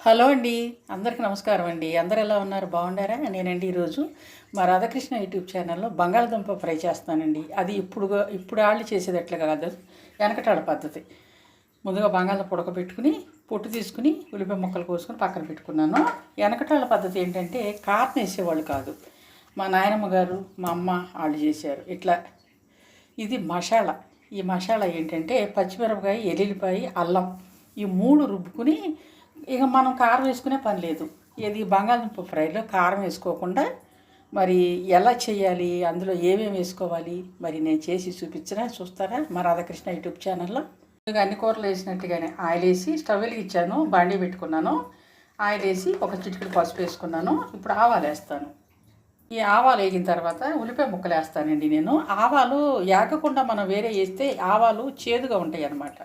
Hello అండి. అందరికీ నమస్కారం అండి. అందరు ఎలా ఉన్నారు? బాగుండారా? నేనండి ఈరోజు మా రాధాకృష్ణ యూట్యూబ్ ఛానల్లో బంగాళదుంప ఫ్రై చేస్తానండి. అది ఇప్పుడు వాళ్ళు చేసేది కాదు, వెనకటాడ పద్ధతి. ముందుగా బంగాళదుంప ఉడకబెట్టుకుని పొట్టు తీసుకుని ఉల్లిపాయ ముక్కలు కోసుకొని పక్కన పెట్టుకున్నాను. వెనకటాళ్ళ పద్ధతి ఏంటంటే కారం వేసేవాళ్ళు కాదు. మా నాయనమ్మ గారు, మా అమ్మ వాళ్ళు చేశారు ఇట్లా. ఇది మసాలా. ఈ మసాలా ఏంటంటే పచ్చిమిరపకాయ, ఎల్లుల్లిపాయ, అల్లం ఈ మూడు రుబ్బుకుని ఇక మనం కారం వేసుకునే పని లేదు. ఇది బంగాళదుంప ఫ్రైలో కారం వేసుకోకుండా మరి ఎలా చేయాలి, అందులో ఏమేమి వేసుకోవాలి మరి నేను చేసి చూపించినా చూస్తారా మా రాధాకృష్ణ యూట్యూబ్ ఛానల్లో. ఇక అన్ని కూరలు వేసినట్టుగానే ఆయిల్ వేసి స్టవ్ వెలిగించాను, బాండీ పెట్టుకున్నాను. ఆయిల్ వేసి ఒక చిటికెడు పసుపు వేసుకున్నాను. ఇప్పుడు ఆవాలు వేస్తాను. ఈ ఆవాలు వేగిన తర్వాత ఉల్లిపాయ ముక్కలు వేస్తానండి. నేను ఆవాలు యాగకుండా మనం వేరే వేస్తే ఆవాలు చేదుగా ఉంటాయి అన్నమాట,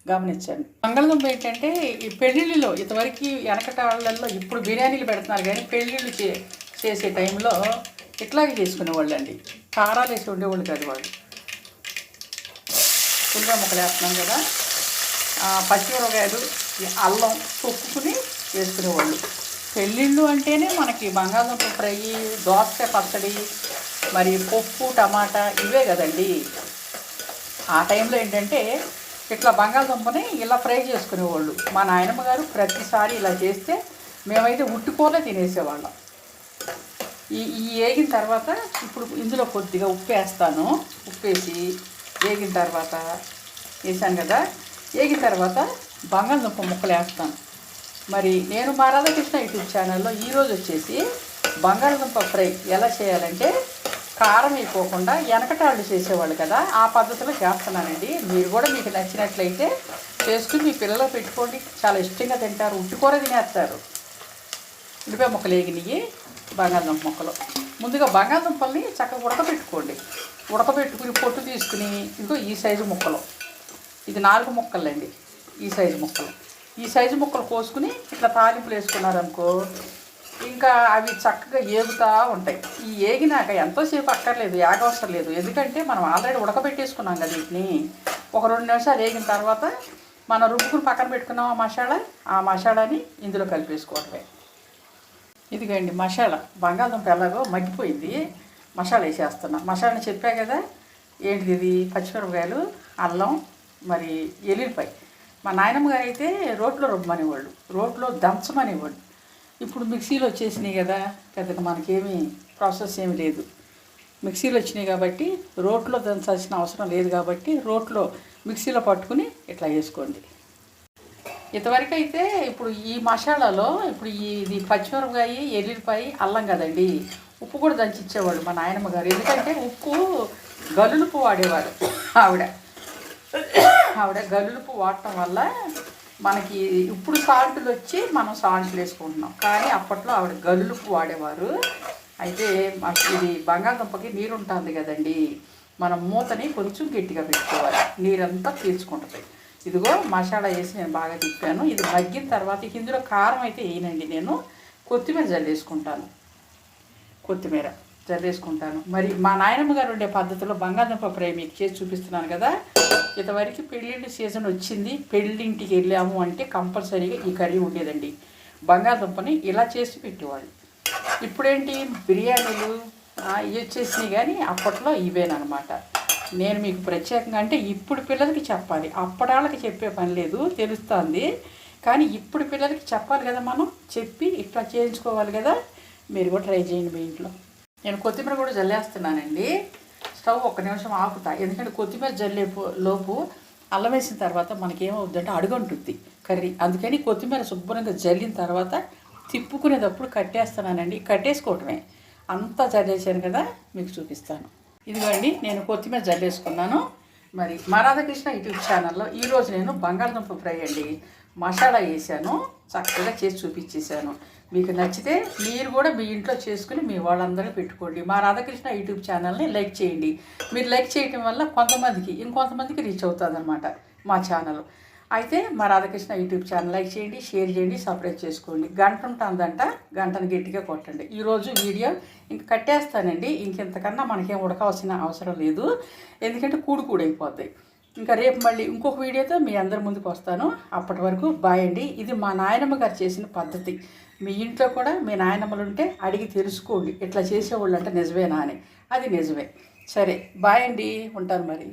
గమనించండి. బంగాళదుంప ఏంటంటే ఈ పెళ్ళిళ్ళలో ఇంతవరకు వెనకటాళ్ళల్లో ఇప్పుడు బిర్యానీలు పెడుతున్నారు, కానీ పెళ్ళిళ్ళు చేసే టైంలో ఇట్లాగే చేసుకునేవాళ్ళు అండి. కారాలు వేసి ఉండేవాళ్ళు కాదు వాళ్ళు. ఉల్లిపాయ ముక్కలు వేస్తున్నాం కదా, పచ్చిమిరపకాయలు, అల్లం తొక్కుని వేసుకునేవాళ్ళు. పెళ్ళిళ్ళు అంటేనే మనకి బంగాళదుంప ఫ్రై, దోసకాయ పచ్చడి, మరి పప్పు, టమాటా ఇవే కదండి. ఆ టైంలో ఏంటంటే ఇట్లా బంగాళదుంపని ఇలా ఫ్రై చేసుకునేవాళ్ళు. మా నాయనమ్మ గారు ప్రతిసారి ఇలా చేస్తే మేమైతే ఉట్టుకోలే తినేసేవాళ్ళం. ఈ వేగిన తర్వాత ఇప్పుడు ఇందులో కొద్దిగా ఉప్పు వేస్తాను. ఉప్పు వేసి వేగిన తర్వాత వేసాను కదా, వేగిన తర్వాత బంగాళదుంప ముక్కలు వేస్తాను. మరి నేను మా రాధాకృష్ణ యూట్యూబ్ ఛానల్లో ఈరోజు వచ్చేసి బంగాళదుంప ఫ్రై ఎలా చేయాలంటే కారం వేయకోకుండా వెనకటాళ్ళు చేసేవాళ్ళు కదా, ఆ పద్ధతిలో చేస్తున్నానండి. మీరు కూడా మీకు నచ్చినట్లయితే చేసుకుని మీ పిల్లలు పెట్టుకోండి, చాలా ఇష్టంగా తింటారు, ఉట్టుకూర తినేస్తారు. ఉల్లిపాయ ముక్కలు వేగినాయి, బంగాళదుంప ముక్కలు. ముందుగా బంగాళదుంపల్ని చక్కగా ఉడకబెట్టుకుని పొట్టు తీసుకుని ఇంకో ఈ సైజు ముక్కలు, ఇది 4 ముక్కలండి, ఈ సైజు ముక్కలు కోసుకుని ఇట్లా తాలింపులు వేసుకున్నారనుకో ఇంకా అవి చక్కగా ఏగుతూ ఉంటాయి. ఈ ఏగినాక ఎంతోసేపు అక్కర్లేదు, ఏగవసరం లేదు. ఎందుకంటే మనం ఆల్రెడీ ఉడకబెట్టేసుకున్నాం కదా వీటిని. ఒక 2 నిమిషాలు వేగిన తర్వాత మనం రుబ్బుకుని పక్కన పెట్టుకున్నాం ఆ మసాలాని ఇందులో కలిపేసుకోవటమే. ఇదిగండి మసాలా. బంగాళదుంప ఎలాగో మగ్గిపోయింది, మసాలా వేసేస్తున్నా. మసాలాని చెప్పా కదా ఏంటిది, ఇది పచ్చిమిరపకాయలు, అల్లం, మరి ఎల్లుల్లిపాయ. మా నాయనమ్మ గారు అయితే రోట్లో రుబ్బమనేవాళ్ళు, రోట్లో దంచమనేవాళ్ళు. ఇప్పుడు మిక్సీలో వచ్చేసినాయి కదా, పెద్దగా మనకేమీ ప్రాసెస్ ఏమి లేదు. మిక్సీలో వచ్చినాయి కాబట్టి రోట్లో దంచాల్సిన అవసరం లేదు కాబట్టి మిక్సీలో పట్టుకుని ఇట్లా వేసుకోండి. ఇంతవరకు అయితే ఇప్పుడు ఈ మసాలాలో ఇప్పుడు ఇది పచ్చిమిరపకాయ, ఎల్లుల్లిపాయ, అల్లం కదండి. ఉప్పు కూడా దంచి ఇచ్చేవాళ్ళు మా నాయనమ్మ గారు. ఎందుకంటే ఉప్పు గల్లులుపు వాడేవారు ఆవిడ గల్లులుపు వాడటం వల్ల మనకి ఇప్పుడు సాల్టులు వచ్చి మనం సాల్ట్లు వేసుకుంటున్నాం, కానీ అప్పట్లో ఆవిడ గల్లులుపు వాడేవారు. అయితే ఇది బంగాళదుంపకి నీరు ఉంటుంది కదండి, మనం మూతని కొంచెం గట్టిగా పెట్టుకోవాలి, నీరంతా పీల్చుకుంటుంది. ఇదిగో మసాలా వేసి నేను బాగా తిప్పాను. ఇది మగ్గిన తర్వాత ఇందులో కారం అయితే వేయనండి, నేను కొత్తిమీర జల్లేసుకుంటాను. మరి మా నాయనమ్మ గారు ఉండే పద్ధతిలో బంగాళదుంప ఫ్రై మీకు చేసి చూపిస్తున్నాను కదా. ఇంతవరకు పెళ్ళిళ్ళు సీజన్ వచ్చింది, పెళ్ళింటికి వెళ్ళాము అంటే కంపల్సరీగా ఈ కర్రీ ఉండేదండి. బంగాళదుంపని ఇలా చేసి పెట్టేవాళ్ళు. ఇప్పుడేంటి బిర్యానీలు ఇవి వచ్చేసినాయి, కానీ అప్పట్లో ఇవేనమాట. నేను మీకు ప్రత్యేకంగా అంటే ఇప్పుడు పిల్లలకి చెప్పాలి, అప్పటాళ్ళకి చెప్పే పని లేదు, తెలుస్తుంది. కానీ ఇప్పుడు పిల్లలకి చెప్పాలి కదా, మనం చెప్పి ఇట్లా చేయించుకోవాలి కదా. మీరు కూడా ట్రై చేయండి మీ ఇంట్లో. నేను కొత్తిమీర కూడా జల్లేస్తున్నానండి. స్టవ్ 1 నిమిషం ఆపుతా, ఎందుకంటే కొత్తిమీర లోపు అల్లం వేసిన తర్వాత మనకేమవుద్దంటే అడుగంటుంది కర్రీ. అందుకని కొత్తిమీర శుభ్రంగా జల్లిన తర్వాత తిప్పుకునేటప్పుడు కట్టేస్తున్నానండి. కట్టేసుకోవటమే. అంతా జల్లేసాను కదా, మీకు చూపిస్తాను. ఇదిగోండి నేను కొత్తిమీర జల్లేసుకున్నాను. మరి మా రాధాకృష్ణ యూట్యూబ్ ఛానల్లో ఈరోజు నేను బంగాళదుంప ఫ్రై అండి మసాలా వేసాను, చక్కగా చేసి చూపించేశాను. మీకు నచ్చితే మీరు కూడా మీ ఇంట్లో చేసుకుని మీ వాళ్ళందరూ పెట్టుకోండి. మా రాధాకృష్ణ యూట్యూబ్ ఛానల్ని లైక్ చేయండి. మీరు లైక్ చేయటం వల్ల ఇంకొంతమందికి రీచ్ అవుతుంది అనమాట మా ఛానల్. అయితే మా రాధాకృష్ణ యూట్యూబ్ ఛానల్ లైక్ చేయండి, షేర్ చేయండి, సబ్స్క్రైబ్ చేసుకోండి. గంట ఉంటుందంట, గంటను గట్టిగా కొట్టండి. ఈరోజు వీడియో ఇంక కట్టేస్తానండి. ఇంకెంతకన్నా మనకేం ఉడకాల్సిన అవసరం లేదు, ఎందుకంటే కూడైపోద్ది. ఇంకా రేపు మళ్ళీ ఇంకొక వీడియోతో మీ అందరి ముందుకు వస్తాను. అప్పటి వరకు బాయ్ అండి. ఇది మా నాయనమ్మ గారు చేసిన పద్ధతి. మీ ఇంట్లో కూడా మీ నాయనమ్మలు ఉంటే అడిగి తెలుసుకోండి, ఇట్లా చేసేవాళ్ళు అంటే నిజమేనా అని. అది నిజమే. సరే బాయ్ అండి, ఉంటాను మరి.